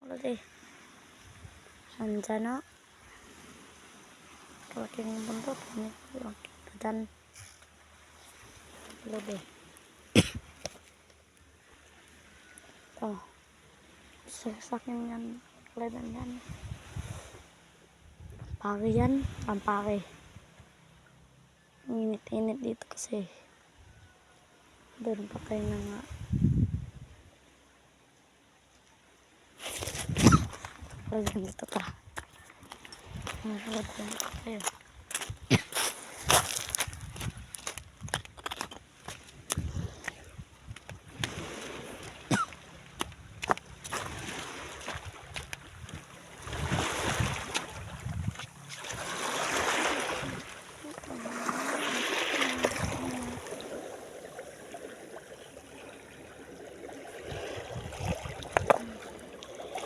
Lodi. Andyan na. Kalaking bundok. Badan. Lodi. Ito. Sakin yan. Kaladan yan. Pampake yan. Pampake. Init-init dito kasi. Doon pa kayo na nga. Dito pa. Dito pa kayo.